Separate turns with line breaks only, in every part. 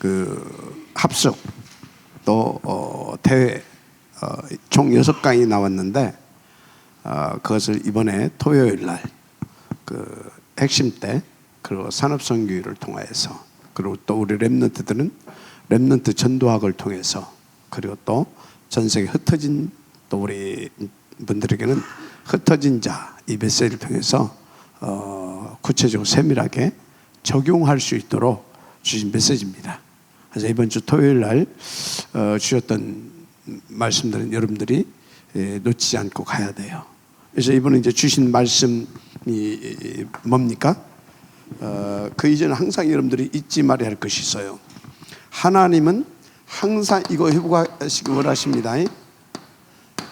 그 합숙 또 대회 총 6강이 나왔는데 그것을 이번에 토요일 날 그 핵심 때 그리고 산업선교회를 통해서 그리고 또 우리 렘넌트들은 렘넌트 전도학을 통해서 그리고 또 전 세계 흩어진 또 우리 분들에게는 흩어진 자 이 메시지를 통해서 구체적으로 세밀하게 적용할 수 있도록 주신 메시지입니다. 그래서 이번 주 토요일 날 주셨던 말씀들은 여러분들이 놓치지 않고 가야 돼요. 그래서 이번에 이제 주신 말씀이 뭡니까? 그 이전에 항상 여러분들이 잊지 말아야 할 것이 있어요. 하나님은 항상 이거 회복하시기 원하십니다.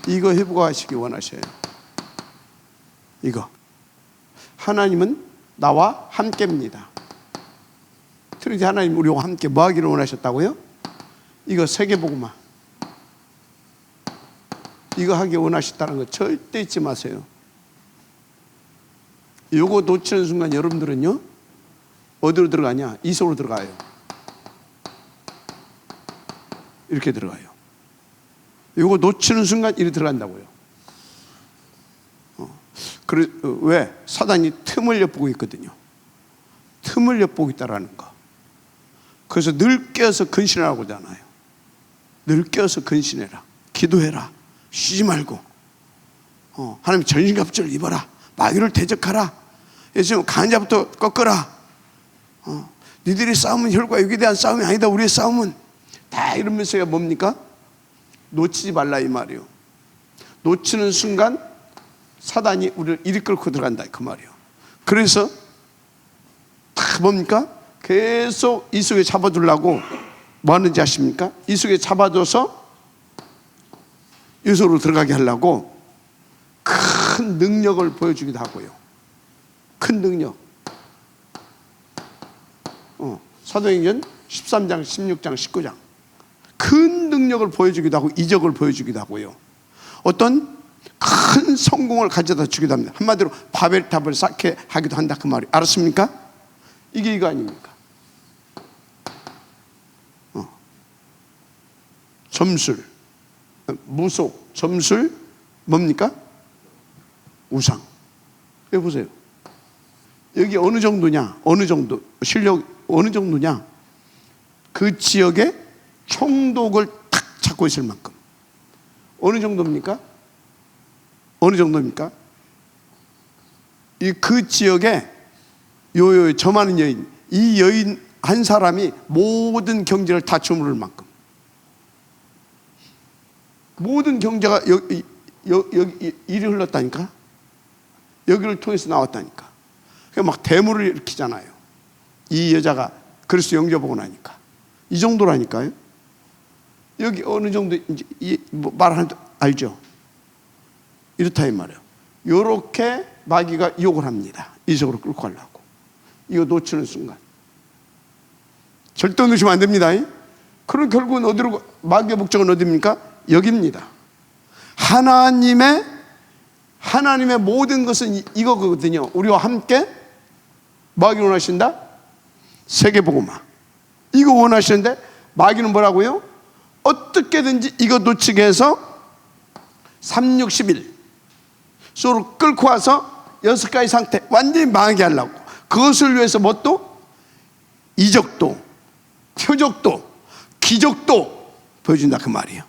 이거 회복하시기 원하셔요. 이거 하나님은 나와 함께입니다. 그런데 하나님 우리와 함께 뭐 하기를 원하셨다고요? 이거 세계복음화 이거 하기 원하셨다는 거 절대 잊지 마세요. 이거 놓치는 순간 여러분들은요 어디로 들어가냐? 이 속으로 들어가요. 이렇게 들어가요. 이거 놓치는 순간 이리 들어간다고요. 왜? 사단이 틈을 엿보고 있거든요. 틈을 엿보고 있다라는 거. 그래서 늘 깨어서 근신하라고 하잖아요. 늘 깨어서 근신해라. 기도해라. 쉬지 말고 하나님 전신갑주를 입어라. 마귀를 대적하라. 지금 간자부터 꺾어라. 니들이 싸움은 혈과 육에 대한 싸움이 아니다. 우리의 싸움은 다 이러면서가 뭡니까? 놓치지 말라 이 말이요. 놓치는 순간 사단이 우리를 이리 끌고 들어간다 그 말이요. 그래서 다 뭡니까? 계속 이 속에 잡아두려고 뭐 하는지 아십니까? 이 속에 잡아줘서 이 속으로 들어가게 하려고 큰 능력을 보여주기도 하고요. 큰 능력. 사도행전 13장, 16장, 19장 큰 능력을 보여주기도 하고 이적을 보여주기도 하고요. 어떤 큰 성공을 가져다 주기도 합니다. 한마디로 바벨탑을 쌓게 하기도 한다 그 말이 알았습니까? 이게 이거 아닙니까? 점술, 무속, 점술 뭡니까? 우상. 여기 보세요. 여기 어느 정도냐? 어느 정도 실력 어느 정도냐? 그 지역에 총독을 탁 잡고 있을 만큼 어느 정도입니까? 어느 정도입니까? 그 지역에 저 많은 여인, 이 여인 한 사람이 모든 경제를 다 주무를 만큼 모든 경제가 여기 이리 흘렀다니까. 여기를 통해서 나왔다니까. 막 대물을 일으키잖아요. 이 여자가 그리스도 영접하고 나니까 이 정도라니까요. 여기 어느 정도 이제 말하는 알죠? 이렇다 이 말이에요. 요렇게 마귀가 유혹을 합니다. 이쪽으로 끌고 가려고. 이거 놓치는 순간 절대 놓치면 안 됩니다. 그럼 결국은 어디로 마귀의 목적은 어디입니까? 여기입니다. 하나님의 모든 것은 이거거든요. 우리와 함께 뭐 하기 원하신다? 세계복음화. 이거 원하시는데 마귀는 뭐라고요? 어떻게든지 이거 놓치게 해서 360일 서로 끌고 와서 6가지 상태 완전히 망하게 하려고. 그것을 위해서 뭐 또? 이적도 표적도 기적도 보여준다 그 말이에요.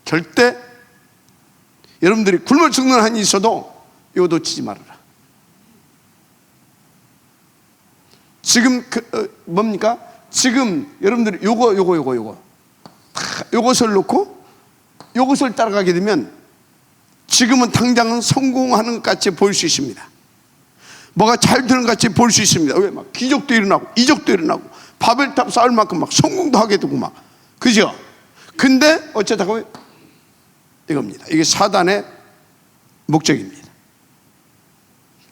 절대 여러분들이 굶어 죽는 한이 있어도 이거 놓치지 말아라. 지금 뭡니까? 지금 여러분들이 요것을 놓고 요것을 따라가게 되면 지금은 당장은 성공하는 것 같이 보일 수 있습니다. 뭐가 잘 되는 것 같이 보일 수 있습니다. 왜? 막 기적도 일어나고 이적도 일어나고 바벨탑 쌓을 만큼 막 성공도 하게 되고 막 그죠? 근데 어쩌다가 이겁니다. 이게 사단의 목적입니다.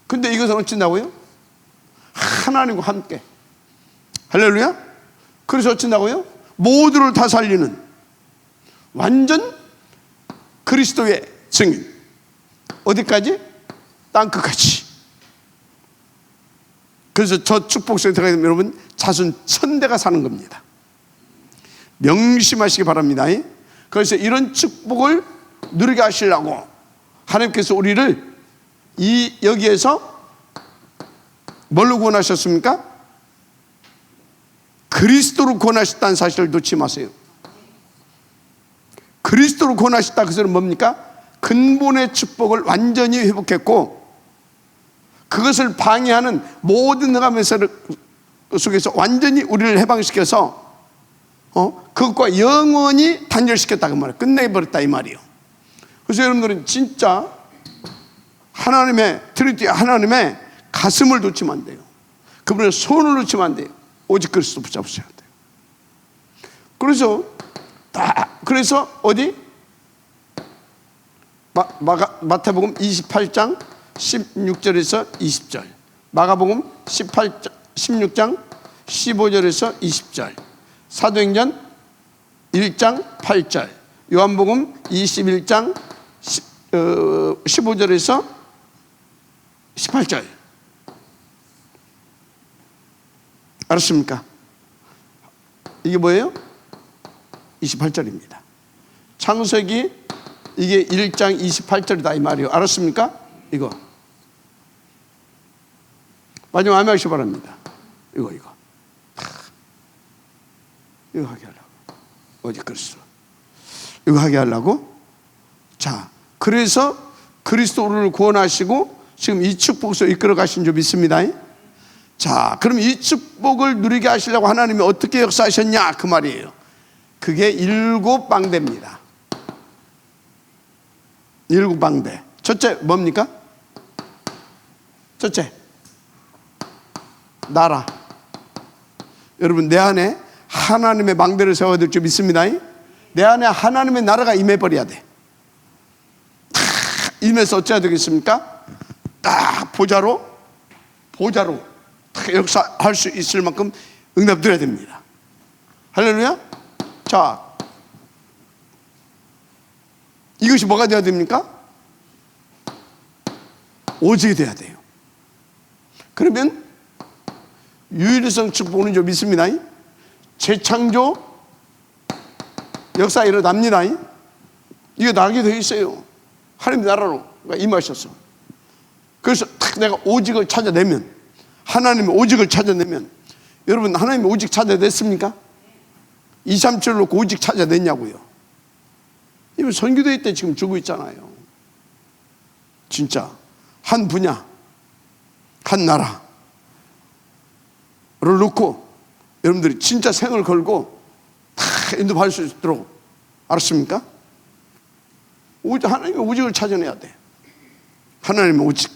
근데 이것은 어쩐다고요? 하나님과 함께. 할렐루야. 그래서 어쩐다고요? 모두를 다 살리는 완전 그리스도의 증인. 어디까지? 땅끝까지. 그래서 저 축복성에 들어가게 되면 여러분 자손 1000대가 사는 겁니다. 명심하시기 바랍니다. 그래서 이런 축복을 누리게 하시려고 하나님께서 우리를 여기에서 뭘로 구원하셨습니까? 그리스도로 구원하셨다는 사실을 놓지 마세요. 그리스도로 구원하셨다, 그 소리는 뭡니까? 근본의 축복을 완전히 회복했고, 그것을 방해하는 모든 흑암의 속에서 완전히 우리를 해방시켜서 그것과 영원히 단절시켰다, 그 말이에요. 끝내버렸다, 이 말이에요. 그래서 여러분들은 진짜 하나님의 트리니티, 하나님의 가슴을 놓치면 안 돼요. 그분의 손을 놓치면 안 돼요. 오직 그리스도 붙잡으셔야 돼요. 그래서 어디? 마태복음 28장 16절에서 20절, 마가복음 16장 15절에서 20절, 사도행전 1장 8절, 요한복음 21장 15절에서 18절. 알았습니까? 이게 뭐예요? 28절입니다. 창세기 이게 1장 28절이다, 이 말이에요. 알았습니까? 이거 마지막 아멘 하시기 바랍니다. 이거 하게 하려고. 오직 그리스도. 이거 하게 하려고. 자, 그래서 그리스도를 구원하시고 지금 이 축복으로 이끌어 가신 줄 믿습니다. 자, 그럼 이 축복을 누리게 하시려고 하나님이 어떻게 역사하셨냐, 그 말이에요. 그게 7방대입니다. 7방대. 첫째 뭡니까? 첫째, 나라. 여러분, 내 안에 하나님의 망대를 세워야 될 줄 믿습니다. 내 안에 하나님의 나라가 임해버려야 돼. 임해서 어찌해야 되겠습니까? 딱 보좌로 역사할 수 있을 만큼 응답드려야 됩니다. 할렐루야. 자, 이것이 뭐가 되어야 됩니까? 오직이 돼야 돼요. 그러면 유일성 축복은 줄 믿습니다. 재창조 역사 일어납니다. 이거 나게 되어 있어요. 하나님 나라로 임하셔서. 그래서 딱 내가 오직을 찾아내면, 하나님의 오직을 찾아내면, 여러분 하나님의 오직 찾아냈습니까? 2, 3절 놓고 오직 찾아냈냐고요. 이거 선교대회 때 지금 주고 있잖아요. 진짜 한 분야, 한 나라를 놓고 여러분들이 진짜 생을 걸고 다 인도받을 수 있도록, 알았습니까? 하나님의 오직을 찾아내야 돼. 하나님의 오직.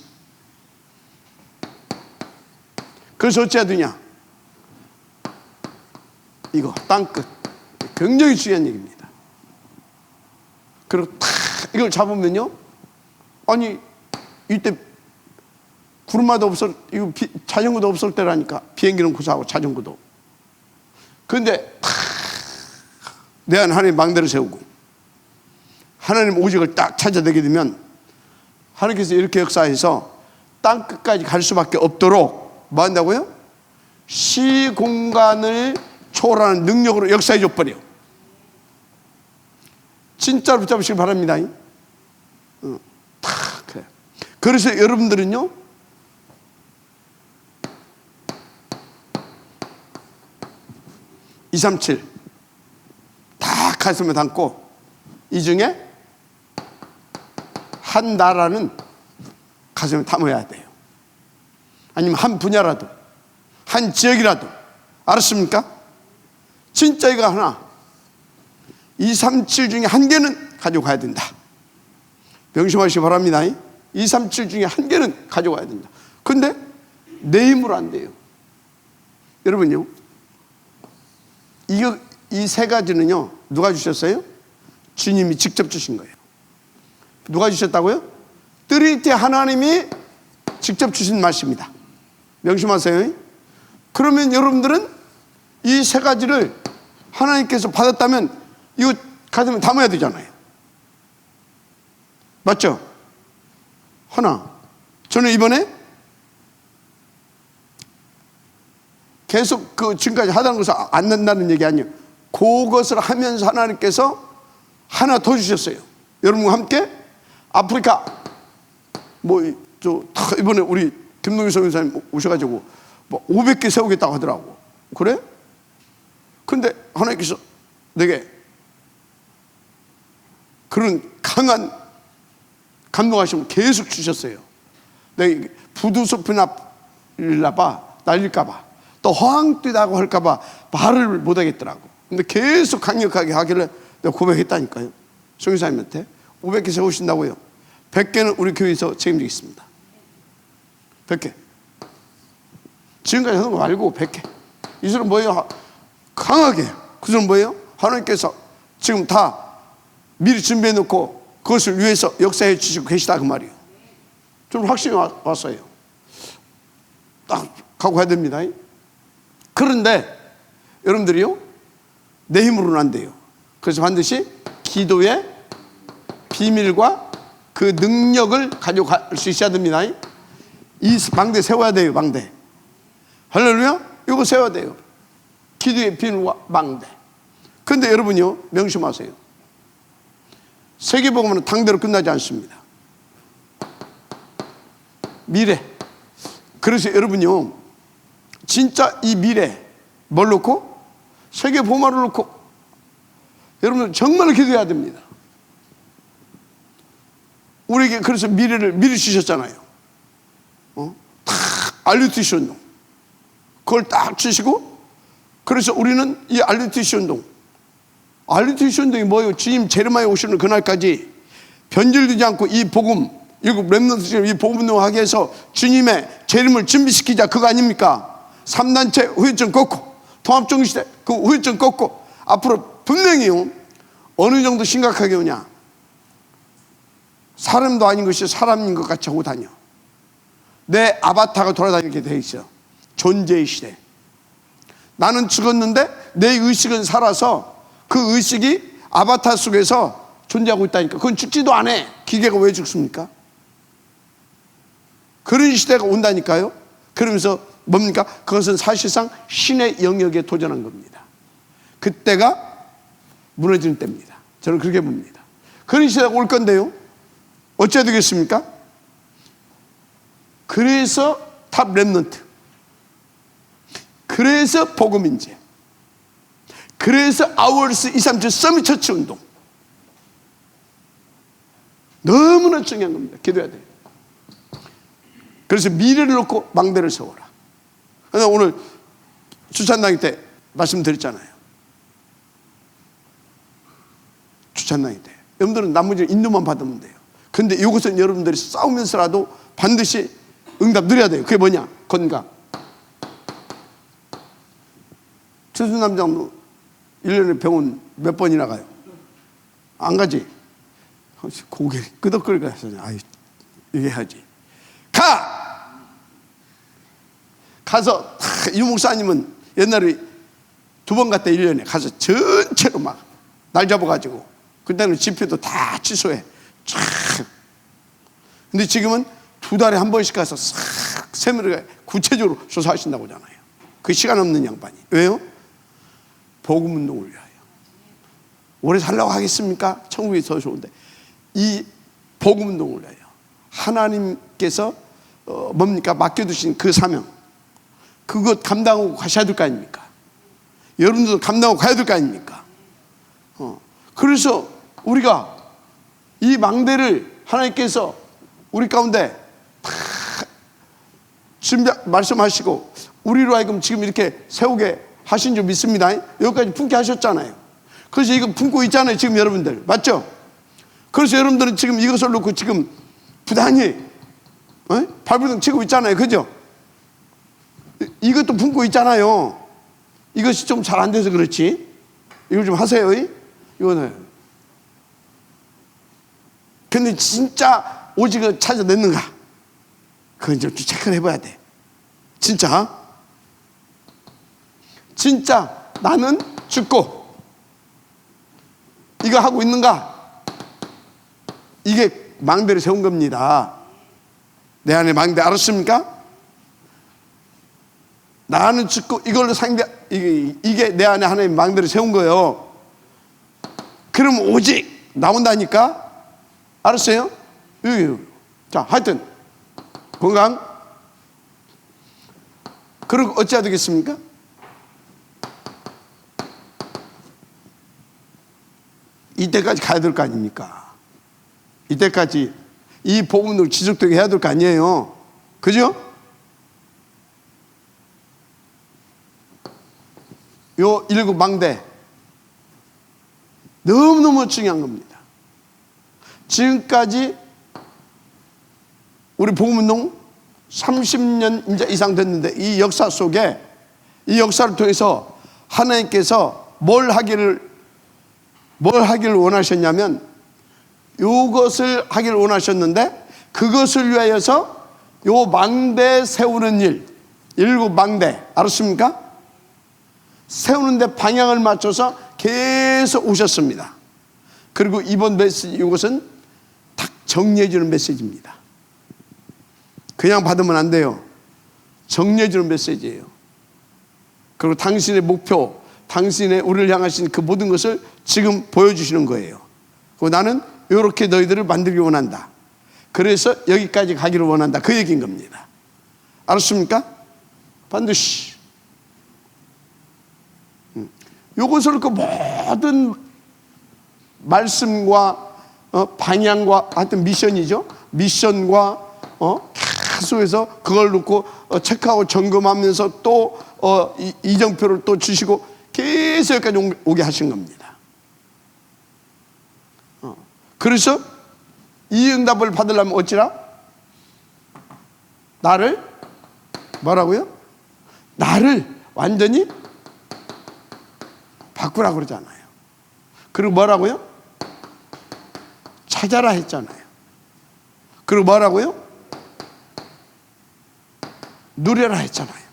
그래서 어찌해야 되냐? 이거 땅끝, 굉장히 중요한 얘기입니다. 그리고 탁 이걸 잡으면요, 아니 이때 구름마도 없을, 이거 자전거도 없을 때라니까. 비행기는 고사하고 자전거도. 그런데 내 안에 하나님 망대를 세우고 하나님 오직을 딱 찾아내게 되면 하나님께서 이렇게 역사해서 땅끝까지 갈 수밖에 없도록 뭐 한다고요? 시공간을 초월하는 능력으로 역사해 줘버려. 진짜로 붙잡으시기 바랍니다. 그래. 그래서 여러분들은요, (237) 다 가슴에 담고, 이 중에 한 나라는 가슴에 담아야 돼요. 아니면 한 분야라도, 한 지역이라도. 알았습니까? 진짜 이거 하나, 237 중에 한 개는 가져가야 된다. 명심하시기 바랍니다. 237 중에 한 개는 가져가야 된다. 근데 내 힘으로 안 돼요. 여러분요, 이 세 가지는요, 누가 주셨어요? 주님이 직접 주신 거예요. 누가 주셨다고요? 트리니티 하나님이 직접 주신 말씀입니다. 명심하세요. 그러면 여러분들은 이 세 가지를 하나님께서 받았다면 이거 가슴에 담아야 되잖아요. 맞죠? 하나, 저는 이번에 계속 지금까지 하던 것을 안 된다는 얘기 아니에요. 그것을 하면서 하나님께서 하나 더 주셨어요. 여러분과 함께 아프리카 이번에 우리 김동희 선교사님 오셔가지고 500개 세우겠다고 하더라고. 그래? 근데 하나님께서 내게 그런 강한 감동하심을 계속 주셨어요. 내가 부두숲이나 날릴까봐 또 허황 뛰다고 할까봐 말을 못하겠더라고. 근데 계속 강력하게 하길래 내가 고백했다니까요. 선교사님한테 500개 세우신다고요. 100개는 우리 교회에서 책임지겠습니다. 100개. 지금까지 하는 거 말고 100개. 이 사람 뭐예요? 강하게. 그 사람 뭐예요? 하나님께서 지금 다 미리 준비해 놓고 그것을 위해서 역사해 주시고 계시다 그 말이에요. 좀 확신이 왔어요. 딱 갖고 가야 됩니다. 그런데 여러분들이요, 내 힘으로는 안 돼요. 그래서 반드시 기도의 비밀과 그 능력을 가져갈 수 있어야 됩니다. 이 망대 세워야 돼요. 망대. 할렐루야. 이거 세워야 돼요. 기도의 비밀과 망대. 근데 여러분요, 명심하세요. 세계복음은 당대로 끝나지 않습니다. 미래. 그래서 여러분요, 진짜 이 미래 뭘 놓고? 세계복음화를 놓고 여러분 정말 기도해야 됩니다. 우리에게 그래서 미래를 미리 주셨잖아요. 다 알류티시 운동 그걸 딱 주시고, 그래서 우리는 이 알류티시 운동이 뭐예요? 주님 제르마에 오시는 그날까지 변질되지 않고 이 복음, 일곱 렘넌트처럼 이 복음 운동을 하게 해서 주님의 재림을 준비시키자, 그거 아닙니까? 3단체 후유증 꺾고 통합정시대 그 후유증 꺾고 앞으로 분명히요, 어느 정도 심각하게 오냐, 사람도 아닌 것이 사람인 것 같이 하고 다녀. 내 아바타가 돌아다니게 돼 있어. 존재의 시대. 나는 죽었는데 내 의식은 살아서 그 의식이 아바타 속에서 존재하고 있다니까. 그건 죽지도 않아. 기계가 왜 죽습니까? 그런 시대가 온다니까요. 그러면서 뭡니까? 그것은 사실상 신의 영역에 도전한 겁니다. 그때가 무너지는 때입니다. 저는 그렇게 봅니다. 그런 시대가 올 건데요, 어찌해야 되겠습니까? 그래서 탑 렘넌트, 그래서 복음인재, 그래서 아워스 237 서밋 처치 운동, 너무나 중요한 겁니다. 기도해야 돼요. 그래서 미래를 놓고 망대를 세워라. 그래서 오늘 주찬당일 때 말씀드렸잖아요. 주찬당일 때 여러분들은 나머지 인도만 받으면 돼요. 근데 이것은 여러분들이 싸우면서라도 반드시 응답 드려야 돼요. 그게 뭐냐? 건강. 최순남장 1년에 병원 몇 번이나 가요? 안 가지? 고개 끄덕거리고 해서 아이 얘기하지. 가서 유 목사님은 옛날에 2번 갔다 1년에 가서 전체로 막 날 잡아가지고, 그때는 집회도 다 취소해. 촥. 근데 지금은 2달에 한 번씩 가서 싹 세밀하게 구체적으로 조사하신다고 하잖아요. 그 시간 없는 양반이. 왜요? 복음 운동을 위하여. 오래 살라고 하겠습니까? 천국이 더 좋은데. 이 복음 운동을 위하여 하나님께서 뭡니까? 맡겨두신 그 사명, 그것 감당하고 가셔야 될 거 아닙니까? 여러분들도 감당하고 가야 될 거 아닙니까? 그래서 우리가 이 망대를 하나님께서 우리 가운데 다 준비 말씀하시고 우리로 하여금 지금 이렇게 세우게 하신 줄 믿습니다. 여기까지 품게 하셨잖아요. 그래서 이거 품고 있잖아요. 지금 여러분들 맞죠? 그래서 여러분들은 지금 이것을 놓고 지금 부단히 발버둥 치고 있잖아요. 그죠? 이것도 품고 있잖아요. 이것이 좀 잘 안 돼서 그렇지. 이거 좀 하세요. 이거는. 근데 진짜 오직을 찾아냈는가? 그건 좀 체크를 해봐야 돼. 진짜 나는 죽고 이거 하고 있는가? 이게 망대를 세운 겁니다. 내 안에 망대 알았습니까? 나는 죽고 이걸로 이게 내 안에 하나님 망대를 세운 거예요. 그럼 오직 나온다니까. 알았어요? 자, 하여튼 건강. 그리고 어찌해야 되겠습니까? 이때까지 가야 될 거 아닙니까? 이때까지 이 복음을 지속되게 해야 될 거 아니에요. 그죠? 요 7 망대 너무너무 중요한 겁니다. 지금까지 우리 복음운동 30년 이제 이상 됐는데 이 역사 속에 이 역사를 통해서 하나님께서 뭘 하기를 원하셨냐면 이것을 하기를 원하셨는데 그것을 위하여서 요 망대 세우는 일, 7 망대 알았습니까? 세우는데 방향을 맞춰서 계속 오셨습니다. 그리고 이번 메시지 이것은 딱 정리해 주는 메시지입니다. 그냥 받으면 안 돼요. 정리해 주는 메시지예요. 그리고 당신의 목표, 당신의 우리를 향하신 그 모든 것을 지금 보여주시는 거예요. 그리고 나는 이렇게 너희들을 만들기 원한다. 그래서 여기까지 가기를 원한다. 그 얘기인 겁니다. 알았습니까? 반드시 이것을 그 모든 말씀과 방향과 하여튼 미션이죠. 미션과 계속해서 그걸 놓고 체크하고 점검하면서 또 이정표를 또 주시고 계속 여기까지 오게 하신 겁니다. 그래서 이 응답을 받으려면 어찌라? 나를 뭐라고요? 나를 완전히 바꾸라 그러잖아요. 그리고 뭐라고요? 찾아라 했잖아요. 그리고 뭐라고요? 누려라 했잖아요.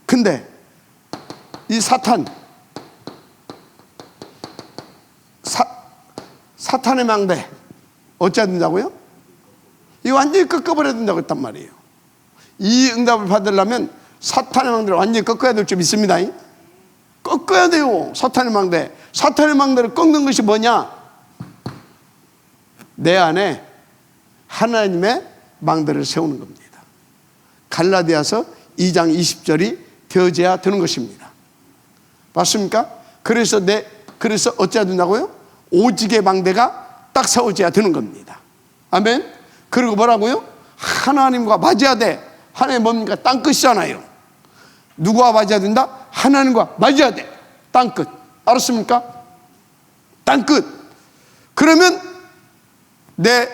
근데 이 사탄의 망대 어찌해야 된다고요? 이거 완전히 꺾어버려야 된다고 했단 말이에요. 이 응답을 받으려면 사탄의 망대를 완전히 꺾어야 될 줄 믿습니다. 꺾어야 돼요. 사탄의 망대. 사탄의 망대를 꺾는 것이 뭐냐? 내 안에 하나님의 망대를 세우는 겁니다. 갈라디아서 2장 20절이 되어져야 되는 것입니다. 맞습니까? 그래서 어찌해야 된다고요? 오직의 망대가 딱 세워져야 되는 겁니다. 아멘. 그리고 뭐라고요? 하나님과 맞아야 돼. 하나님 뭡니까? 땅끝이잖아요. 누구와 맞아야 된다? 하나님과 맞아야 돼. 땅끝. 알았습니까? 땅끝. 그러면 내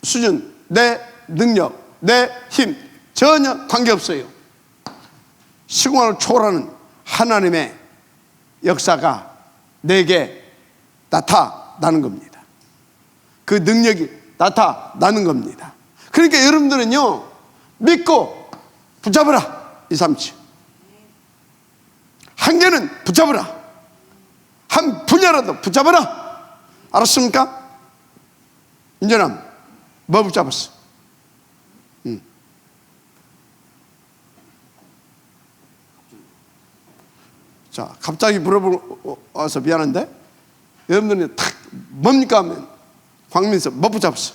수준, 내 능력, 내 힘 전혀 관계없어요. 시공간을 초월하는 하나님의 역사가 내게 나타나는 겁니다. 그 능력이 나타나는 겁니다. 그러니까 여러분들은요, 믿고 붙잡으라. 2, 3, 7. 한 개는 붙잡으라. 한 분야라도 붙잡으라. 알았습니까? 인전함, 뭐 붙잡았어? 자, 갑자기 물어보서 미안한데 여러분들은 탁 뭡니까 하면 광민서 뭐 붙잡았어?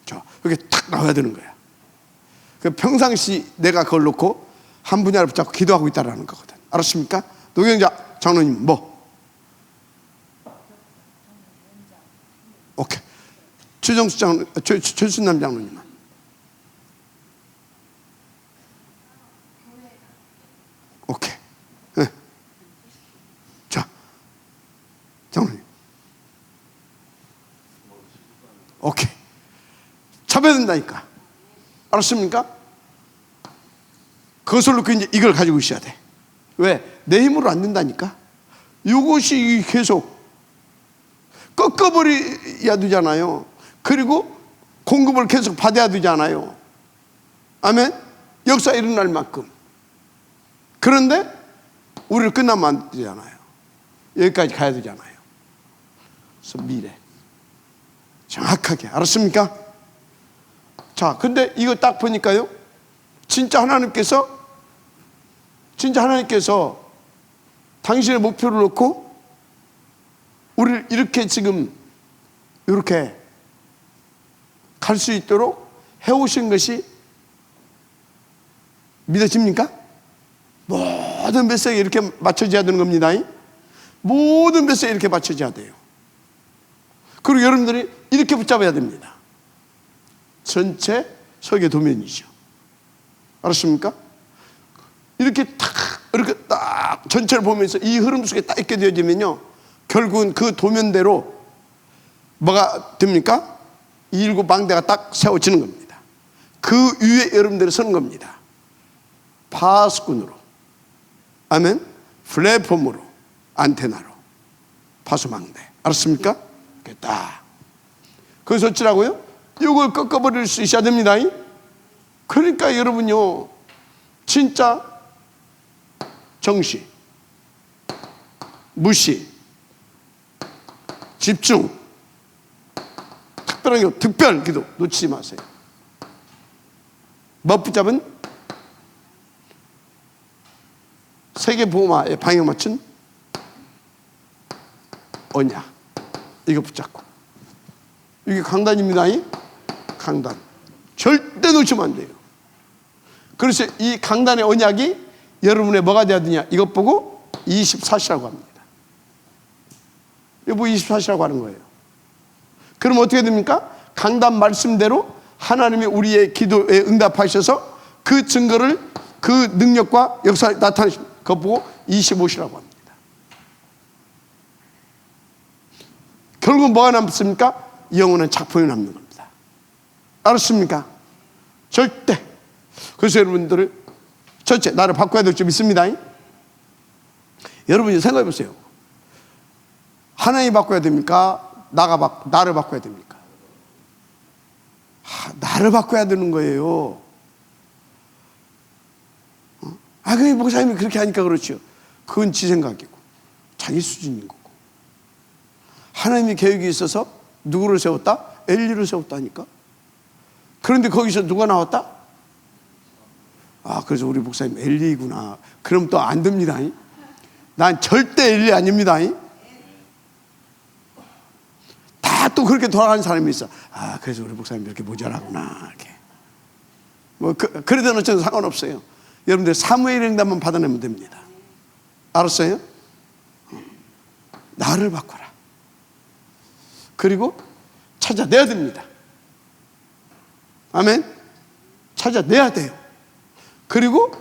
자, 이렇게 탁 나와야 되는 거야. 그 평상시 내가 그걸 놓고 한 분야를 붙잡고 기도하고 있다라는 거거든. 알았습니까? 노경자 장로님 뭐? 오케이. 최정수 장로, 최순남 장로님. 오케이. 네. 자, 장로님. 오케이. 잡아야 된다니까. 알았습니까? 그것을 놓고 이제 이걸 가지고 있어야 돼. 왜? 내 힘으로 안 된다니까. 이것이 계속 꺾어버려야 되잖아요. 그리고 공급을 계속 받아야 되잖아요. 아멘? 역사 일어날 만큼. 그런데 우리를 끝나면 안 되잖아요. 여기까지 가야 되잖아요. 그래서 미래 정확하게. 알았습니까? 자, 근데 이거 딱 보니까요, 진짜 하나님께서 당신의 목표를 놓고 우리를 이렇게 지금 이렇게 갈 수 있도록 해오신 것이 믿어집니까? 모든 메시지가 이렇게 맞춰져야 되는 겁니다. 모든 메시지가 이렇게 맞춰져야 돼요. 그리고 여러분들이 이렇게 붙잡아야 됩니다. 전체 설계 도면이죠. 알았습니까? 이렇게 딱 전체를 보면서 이 흐름 속에 딱 있게 되어지면요, 결국은 그 도면대로 뭐가 됩니까? 이 일곱 망대가 딱 세워지는 겁니다. 그 위에 여러분들이 서는 겁니다. 파수꾼으로, 아멘, 플랫폼으로, 안테나로, 파수망대. 알았습니까? 이렇게 딱. 그래서 어찌라고요? 이걸 꺾어버릴 수 있어야 됩니다. 그러니까 여러분요, 진짜 정시, 무시, 집중, 특별 기도 놓치지 마세요. 붙잡은 세계보호마에 방향 맞춘 언약, 이거 붙잡고. 이게 강단입니다. 강단 절대 놓치면 안 돼요. 그래서 이 강단의 언약이 여러분의 뭐가 되어야 되냐, 이것 보고 24시라고 합니다. 이거 24시라고 하는 거예요. 그럼 어떻게 됩니까? 강단 말씀대로 하나님이 우리의 기도에 응답하셔서 그 증거를, 그 능력과 역사에 나타내십니다. 그것 보고 25시라고 합니다. 결국은 뭐가 남습니까? 영원한 작품이 남는 겁니다. 알았습니까? 절대. 그래서 여러분들을 전체 나를 바꿔야 될 줄 믿습니다. 여러분이 생각해 보세요. 하나님이 바꿔야 됩니까? 나를 바꿔야 됩니까? 나를 바꿔야 되는 거예요. 그 목사님이 그렇게 하니까 그렇죠. 그건 지 생각이고 자기 수준인 거고. 하나님의 계획이 있어서 누구를 세웠다? 엘리를 세웠다니까. 그런데 거기서 누가 나왔다? 그래서 우리 목사님 엘리구나. 그럼 또 안 됩니다. 난 절대 엘리 아닙니다. 다 또 그렇게 돌아가는 사람이 있어. 그래서 우리 목사님 이렇게 모자라구나. 이렇게. 그래도 어쨌든 상관없어요. 여러분들 사무엘 행단만 받아내면 됩니다. 알았어요? 나를 바꿔라. 그리고 찾아내야 됩니다. 아멘. 찾아내야 돼요. 그리고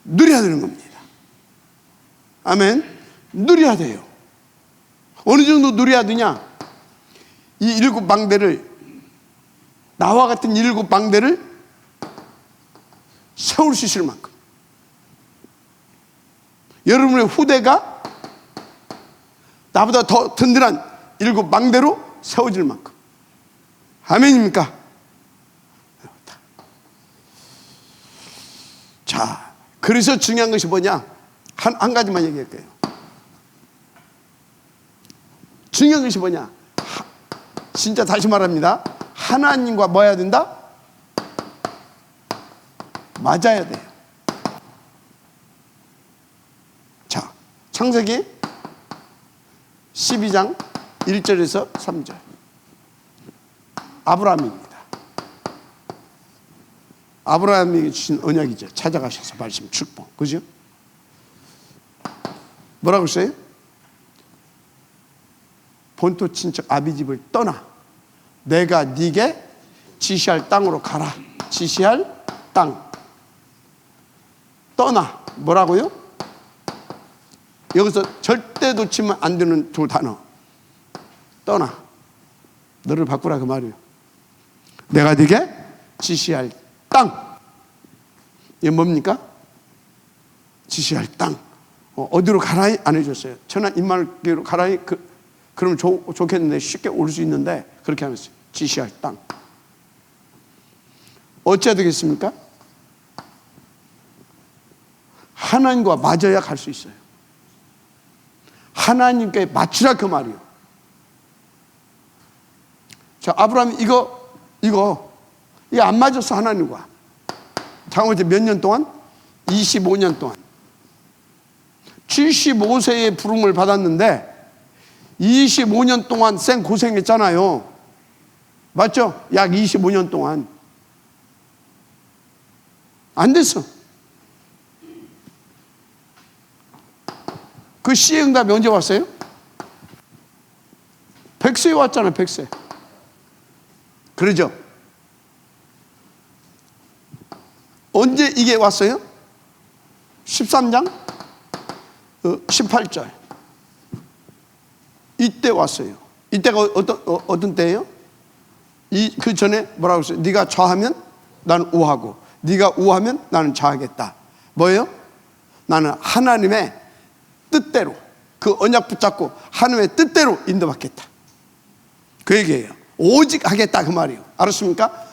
누려야 되는 겁니다. 아멘. 누려야 돼요. 어느 정도 누려야 되냐? 이 일곱 망대를, 나와 같은 일곱 망대를 세울 수 있을 만큼, 여러분의 후대가 나보다 더 든든한 일곱 망대로 세워질 만큼. 아멘입니까? 자, 그래서 중요한 것이 뭐냐? 한 가지만 얘기할게요. 중요한 것이 뭐냐? 진짜 다시 말합니다. 하나님과 뭐 해야 된다? 맞아야 돼요. 자, 창세기 12장 1절에서 3절. 아브라함입니다. 아브라함이 주신 언약이죠. 찾아가셔서 말씀 축복. 그죠? 뭐라고 했어요? 본토 친척 아비집을 떠나 내가 네게 지시할 땅으로 가라. 지시할 땅. 떠나. 뭐라고요? 여기서 절대 놓치면 안 되는 두 단어. 떠나. 너를 바꾸라 그 말이에요. 내가 네게 지시할 땅. 이게 뭡니까? 지시할 땅. 어디로 가라이? 안 해줬어요. 천안 임마누엘로 가라이? 그러면 좋겠는데, 쉽게 올 수 있는데 그렇게 안 했어요. 지시할 땅. 어찌해야 되겠습니까? 하나님과 맞아야 갈 수 있어요. 하나님께 맞추라 그 말이에요. 자, 아브라함이 이거 이게 안 맞았어, 하나님과. 잠깐만, 몇 년 동안? 25년 동안. 75세의 부름을 받았는데 25년 동안 생 고생했잖아요. 맞죠? 약 25년 동안. 안 됐어. 그 씨의 응답이 언제 왔어요? 100세에 왔잖아요, 100세. 그러죠? 언제 이게 왔어요? 13장 18절. 이때 왔어요. 이때가 어떤 때예요? 그 전에 뭐라고 했어요? 네가 좌하면 나는 우하고, 네가 우하면 나는 좌하겠다. 뭐예요? 나는 하나님의 뜻대로, 그 언약 붙잡고 하나님의 뜻대로 인도받겠다. 그 얘기예요. 오직 하겠다, 그 말이에요. 알았습니까?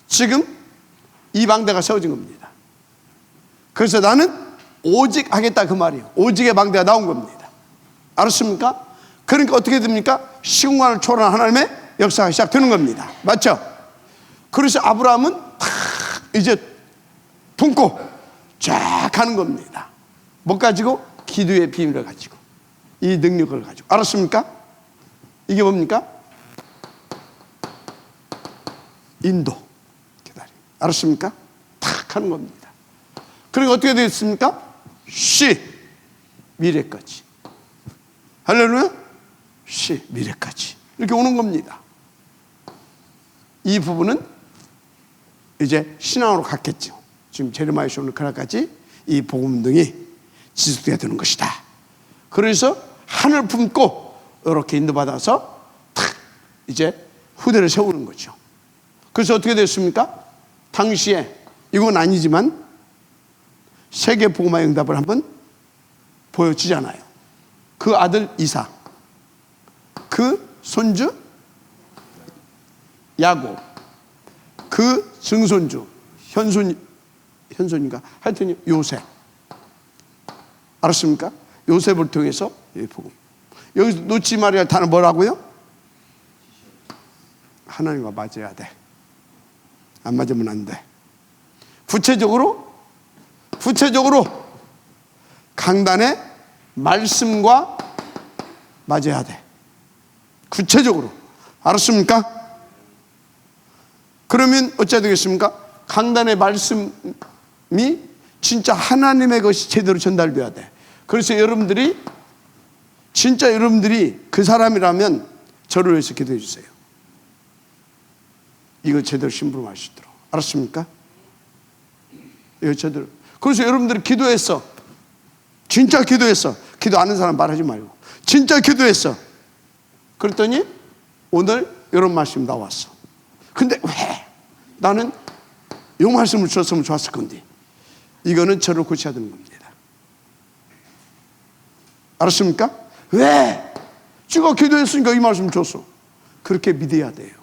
지금 이 방대가 세워진 겁니다. 그래서 나는 오직 하겠다, 그 말이에요. 오직의 방대가 나온 겁니다. 알았습니까? 그러니까 어떻게 됩니까? 시공간을 초월한 하나님의 역사가 시작되는 겁니다. 맞죠? 그래서 아브라함은 이제 품고 쫙 가는 겁니다. 뭐 가지고? 기도의 비밀을 가지고, 이 능력을 가지고. 알았습니까? 이게 뭡니까? 인도 기다림. 알았습니까? 탁 하는 겁니다. 그러니까 어떻게 되겠습니까? 미래까지. 할렐루야? 미래까지. 이렇게 오는 겁니다. 이 부분은 이제 신앙으로 갔겠죠. 지금 제레미야서 오늘 그날까지 이 복음운동이 지속돼야 되는 것이다. 그래서 하늘 품고 이렇게 인도받아서 탁 이제 후대를 세우는 거죠. 그래서 어떻게 됐습니까? 당시에 이건 아니지만 세계 복음화의 응답을 한번 보여주잖아요. 그 아들 이삭, 그 손주 야곱, 그 증손주 현손인가? 하여튼 요셉. 알았습니까? 요셉을 통해서 이 복음. 여기서 놓지 말아야 할 단어 뭐라고요? 하나님과 맞아야 돼. 안 맞으면 안 돼. 구체적으로 강단의 말씀과 맞아야 돼. 구체적으로. 알았습니까? 그러면 어찌해야 되겠습니까? 강단의 말씀이 진짜 하나님의 것이 제대로 전달돼야 돼. 그래서 여러분들이 진짜 여러분들이 그 사람이라면 저를 위해서 기도해 주세요. 이거 제대로 심부름할 수 있도록. 알았습니까? 이거 제대로. 그래서 여러분들이 기도했어. 진짜 기도했어. 기도 안 하는 사람 말하지 말고. 진짜 기도했어. 그랬더니 오늘 이런 말씀이 나왔어. 근데 왜? 나는 이 말씀을 줬으면 좋았을 건데. 이거는 저를 고쳐야 되는 겁니다. 알았습니까? 왜? 제가 기도했으니까 이 말씀 줬어. 그렇게 믿어야 돼요.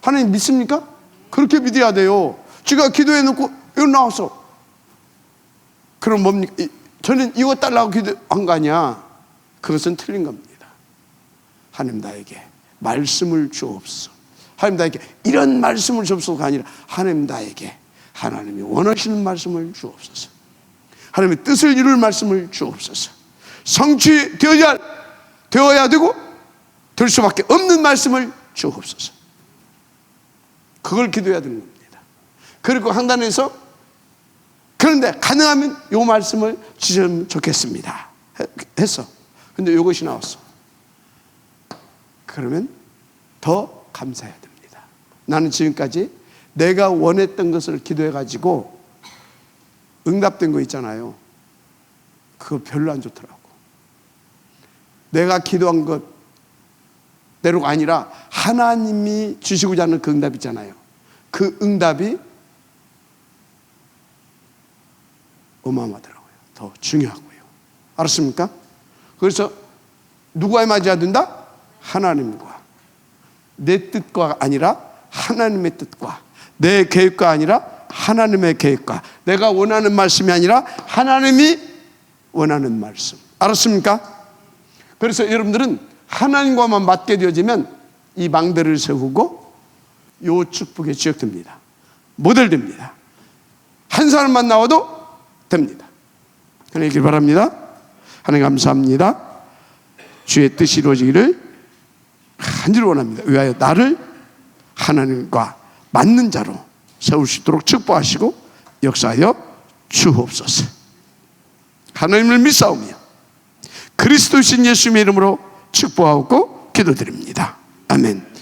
하나님 믿습니까? 그렇게 믿어야 돼요. 제가 기도해놓고 이거 나왔어. 그럼 뭡니까? 저는 이거 달라고 기도한 거 아니야. 그것은 틀린 겁니다. 하나님 나에게 말씀을 주옵소서. 하나님 나에게 이런 말씀을 주옵소서가 아니라 하나님 나에게 하나님이 원하시는 말씀을 주옵소서. 하나님의 뜻을 이룰 말씀을 주옵소서. 성취되어야 되고 될 수밖에 없는 말씀을 주옵소서. 그걸 기도해야 되는 겁니다. 그리고 한단에서 그런데 가능하면 이 말씀을 주시면 좋겠습니다 했어. 근데 이것이 나왔어. 그러면 더 감사해야 됩니다. 나는 지금까지 내가 원했던 것을 기도해가지고 응답된 거 있잖아요. 그거 별로 안 좋더라고. 내가 기도한 것대로가 아니라 하나님이 주시고자 하는 그 응답 있잖아요. 그 응답이 어마어마하더라고요. 더 중요하고요. 알았습니까? 그래서 누구와 맞아야 된다? 하나님과. 내 뜻과 아니라 하나님의 뜻과, 내 계획과 아니라 하나님의 계획과, 내가 원하는 말씀이 아니라 하나님이 원하는 말씀. 알았습니까? 그래서 여러분들은 하나님과만 맞게 되어지면 이 망대를 세우고 요 축복에 지역됩니다. 모델됩니다. 한 사람만 나와도 됩니다. 하나님 길 바랍니다. 하나님 감사합니다. 주의 뜻이 이루어지기를 간절히 원합니다. 위하여 나를 하나님과 맞는 자로 세울 수 있도록 축복하시고 역사하여 주옵소서. 하나님을 믿사오며 그리스도신 예수님의 이름으로 축복하고 기도드립니다. 아멘.